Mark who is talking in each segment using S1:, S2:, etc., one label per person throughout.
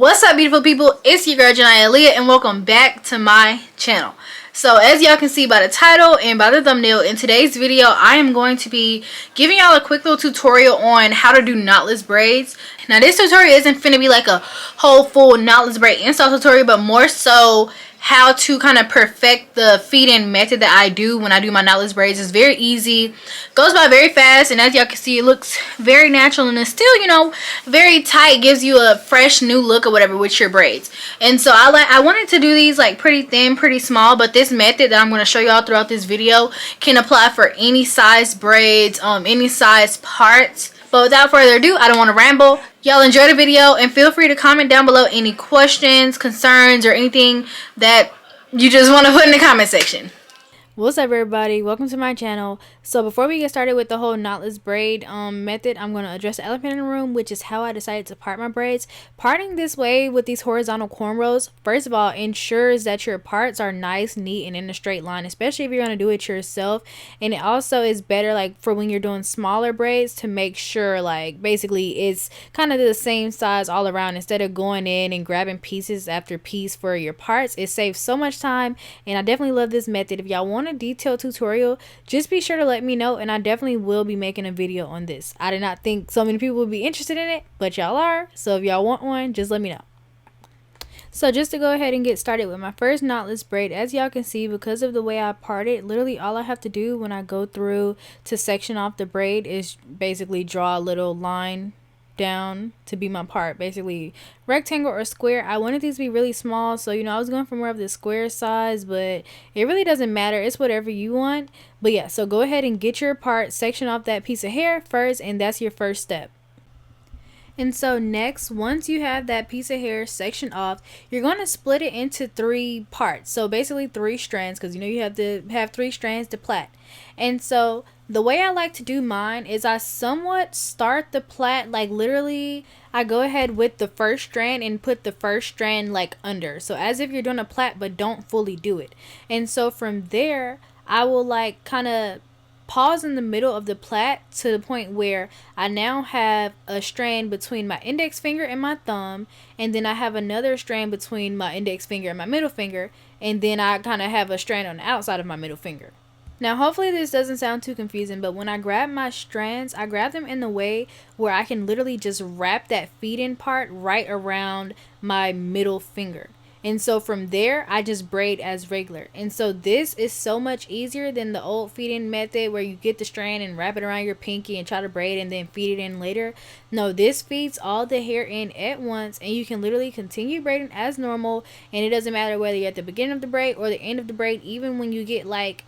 S1: What's up, beautiful people? It's your girl Jania Aaliyah, and welcome back to my channel. So as y'all can see by the title and by the thumbnail, in today's video I am going to be giving y'all a quick little tutorial on how to do knotless braids. Now this tutorial isn't finna be like a whole full knotless braid install tutorial, but more so how to kind of perfect the feed-in method that I do when I do my knotless braids. Is very easy, goes by very fast, and as y'all can see, it looks very natural and it's still, you know, very tight, gives you a fresh new look or whatever with your braids. And so I wanted to do these like pretty thin, pretty small, but this method that I'm going to show y'all throughout this video can apply for any size braids, any size parts. But without further ado, I don't want to ramble. Y'all enjoy the video and feel free to comment down below any questions, concerns, or anything that you just want to put in the comment section.
S2: What's up, everybody? Welcome to my channel. So before we get started with the whole knotless braid method, I'm going to address the elephant in the room, which is how I decided to part my braids. Parting this way with these horizontal cornrows, first of all, ensures that your parts are nice, neat, and in a straight line, especially if you're going to do it yourself. And it also is better like for when you're doing smaller braids to make sure like basically it's kind of the same size all around, instead of going in and grabbing pieces after piece for your parts. It saves so much time, and I definitely love this method. If y'all want a detailed tutorial, just be sure to let me know, and I definitely will be making a video on this. I did not think so many people would be interested in it, but y'all are. So if y'all want one, just let me know. So just to go ahead and get started with my first knotless braid, as y'all can see, because of the way I part it, literally all I have to do when I go through to section off the braid is basically draw a little line down to be my part, basically rectangle or square. I wanted these to be really small, so you know I was going for more of the square size, but it really doesn't matter, it's whatever you want. But yeah, so go ahead and get your part, section off that piece of hair first, and that's your first step. And so next, once you have that piece of hair sectioned off, you're going to split it into 3 parts. So basically 3 strands, because you know you have to have 3 strands to plait. And so the way I like to do mine is I somewhat start the plait, like literally I go ahead with the first strand and put the first strand like under. So as if you're doing a plait, but don't fully do it. And so from there, I will like kind of pause in the middle of the plait to the point where I now have a strand between my index finger and my thumb, and then I have another strand between my index finger and my middle finger, and then I kind of have a strand on the outside of my middle finger. Now hopefully this doesn't sound too confusing, but when I grab my strands, I grab them in the way where I can literally just wrap that feed-in part right around my middle finger. And so from there, I just braid as regular. And so this is so much easier than the old feed-in method where you get the strand and wrap it around your pinky and try to braid and then feed it in later. No, this feeds all the hair in at once, and you can literally continue braiding as normal. And it doesn't matter whether you're at the beginning of the braid or the end of the braid. Even when you get like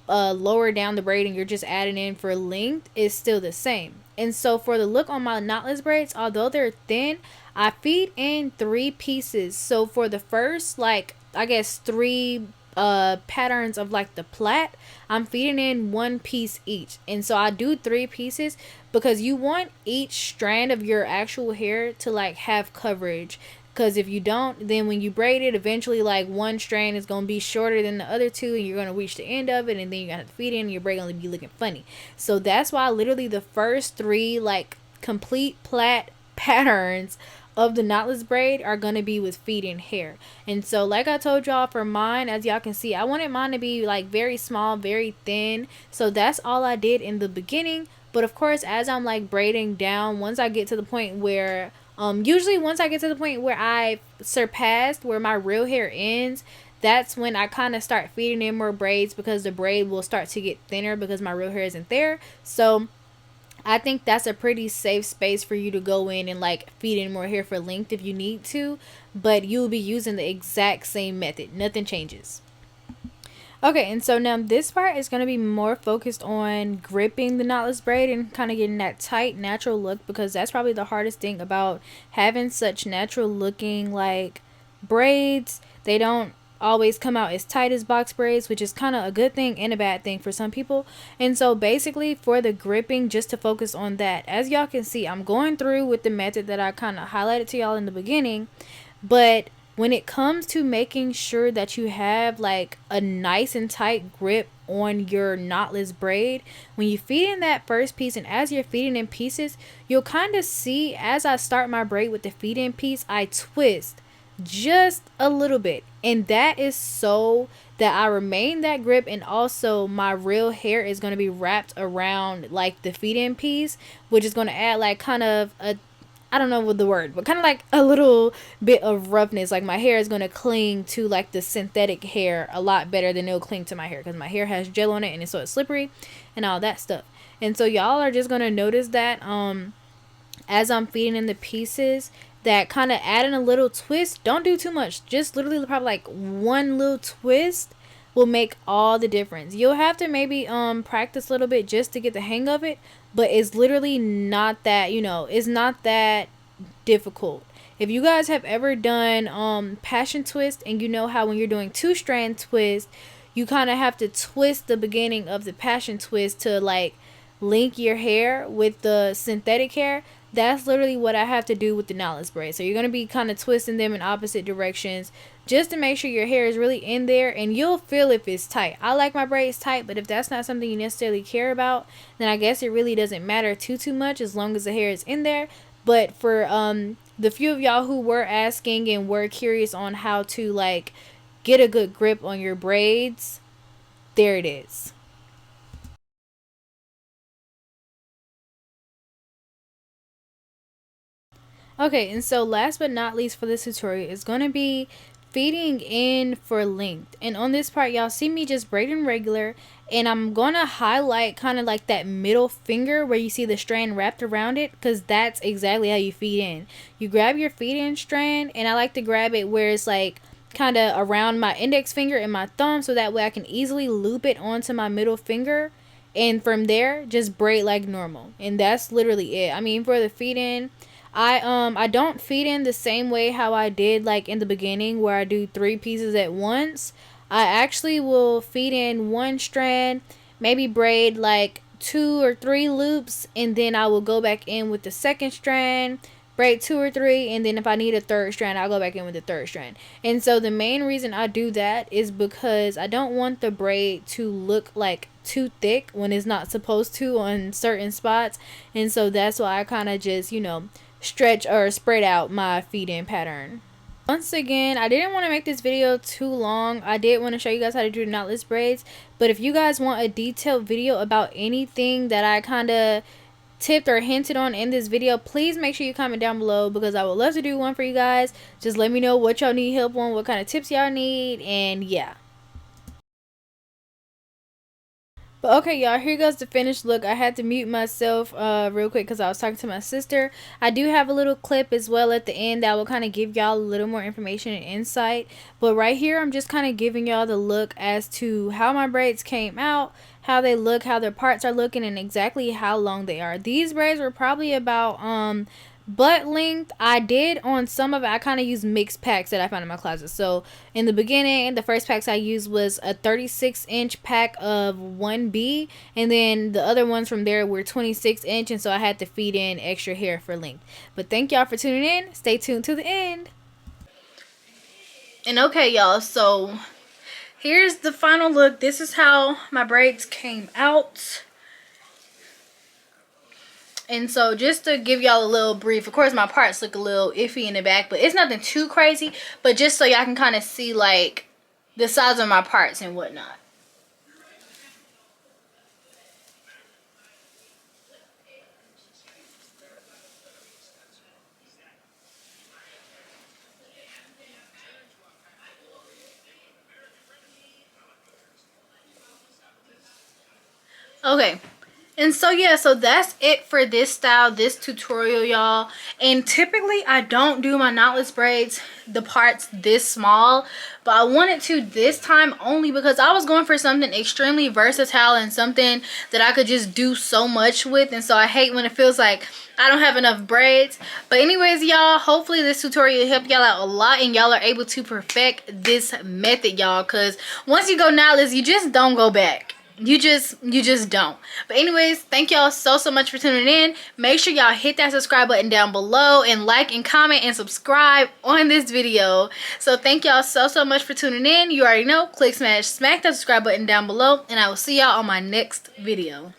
S2: lower down the braid and you're just adding in for length, is still the same. And so for the look on my knotless braids, although they're thin, I feed in 3 pieces. So for the first, like, I guess 3 patterns of like the plait, I'm feeding in 1 piece each. And so I do 3 pieces because you want each strand of your actual hair to like have coverage. Because if you don't, then when you braid it, eventually like one strand is going to be shorter than the other 2, and you're going to reach the end of it, and then you're going to have to feed in, and your braid going to be looking funny. So that's why literally the first 3 like complete plait patterns of the knotless braid are going to be with feed-in hair. And so like I told y'all, for mine, as y'all can see, I wanted mine to be like very small, very thin. So that's all I did in the beginning. But of course, as I'm like braiding down, once I get to the point where usually once I get to the point where I surpassed where my real hair ends, that's when I kind of start feeding in more braids, because the braid will start to get thinner because my real hair isn't there. So I think that's a pretty safe space for you to go in and like feed in more hair for length if you need to, but you'll be using the exact same method. Nothing changes. Okay, and so now this part is going to be more focused on gripping the knotless braid and kind of getting that tight, natural look, because that's probably the hardest thing about having such natural looking like braids. They don't always come out as tight as box braids, which is kind of a good thing and a bad thing for some people. And so basically for the gripping, just to focus on that, as y'all can see, I'm going through with the method that I kind of highlighted to y'all in the beginning, but when it comes to making sure that you have like a nice and tight grip on your knotless braid, when you feed in that first piece, and as you're feeding in pieces, you'll kind of see as I start my braid with the feed in piece, I twist just a little bit, and that is so that I remain that grip, and also my real hair is going to be wrapped around like the feed in piece, which is going to add like kind of a, I don't know what the word, but kind of like a little bit of roughness. Like my hair is going to cling to like the synthetic hair a lot better than it'll cling to my hair, because my hair has gel on it and it's so it's slippery and all that stuff. And so y'all are just going to notice that as I'm feeding in the pieces, that kind of adding a little twist, don't do too much, just literally probably like one little twist will make all the difference. You'll have to maybe practice a little bit just to get the hang of it, but it's literally not that, you know, it's not that difficult. If you guys have ever done passion twist, and you know how when you're doing 2-strand twist, you kind of have to twist the beginning of the passion twist to like link your hair with the synthetic hair. That's literally what I have to do with the knotless braid. So you're going to be kind of twisting them in opposite directions just to make sure your hair is really in there, and you'll feel if it's tight. I like my braids tight, but if that's not something you necessarily care about, then I guess it really doesn't matter too much as long as the hair is in there. But for the few of y'all who were asking and were curious on how to like get a good grip on your braids, there it is. Okay, and so last but not least for this tutorial is going to be feeding in for length. And on this part, y'all see me just braiding regular, and I'm going to highlight kind of like that middle finger where you see the strand wrapped around it, because that's exactly how you feed in. You grab your feed in strand, and I like to grab it where it's like kind of around my index finger and my thumb, so that way I can easily loop it onto my middle finger, and from there just braid like normal. And that's literally it. I mean, for the feed in, I don't feed in the same way how I did like in the beginning where I do 3 pieces at once. I actually will feed in 1 strand, maybe braid like 2 or 3 loops, and then I will go back in with the 2nd strand, braid 2 or 3, and then if I need a 3rd strand, I'll go back in with the 3rd strand. And so the main reason I do that is because I don't want the braid to look like too thick when it's not supposed to on certain spots. And so that's why I kind of just, you know, stretch or spread out my feed in pattern. Once again, I didn't want to make this video too long. I did want to show you guys how to do knotless braids, but if you guys want a detailed video about anything that I kind of tipped or hinted on in this video, please make sure you comment down below, because I would love to do one for you guys. Just let me know what y'all need help on, what kind of tips y'all need, and yeah. But okay, y'all, here goes the finished look. I had to mute myself real quick because I was talking to my sister. I do have a little clip as well at the end that will kind of give y'all a little more information and insight. But right here, I'm just kind of giving y'all the look as to how my braids came out, how they look, how their parts are looking, and exactly how long they are. These braids were probably about butt length. I did on some of it, I kind of used mixed packs that I found in my closet. So in the beginning, the first packs I used was a 36-inch pack of 1B, and then the other ones from there were 26-inch, and so I had to feed in extra hair for length. But thank y'all for tuning in. Stay tuned to the end.
S1: And okay, y'all, so here's the final look. This is how my braids came out. And so just to give y'all a little brief, of course my parts look a little iffy in the back, but it's nothing too crazy. But just so y'all can kind of see like the size of my parts and whatnot. Okay. And so yeah, so that's it for this style, this tutorial, y'all. And typically I don't do my knotless braids, the parts this small, but I wanted to this time only because I was going for something extremely versatile and something that I could just do so much with. And so I hate when it feels like I don't have enough braids. But anyways, y'all, hopefully this tutorial helped y'all out a lot and y'all are able to perfect this method, y'all, because once you go knotless, you just don't go back. You just don't. But anyways, thank y'all so much for tuning in. Make sure y'all hit that subscribe button down below and like and comment and subscribe on this video. So thank y'all so much for tuning in. You already know, click, smack that subscribe button down below, and I will see y'all on my next video.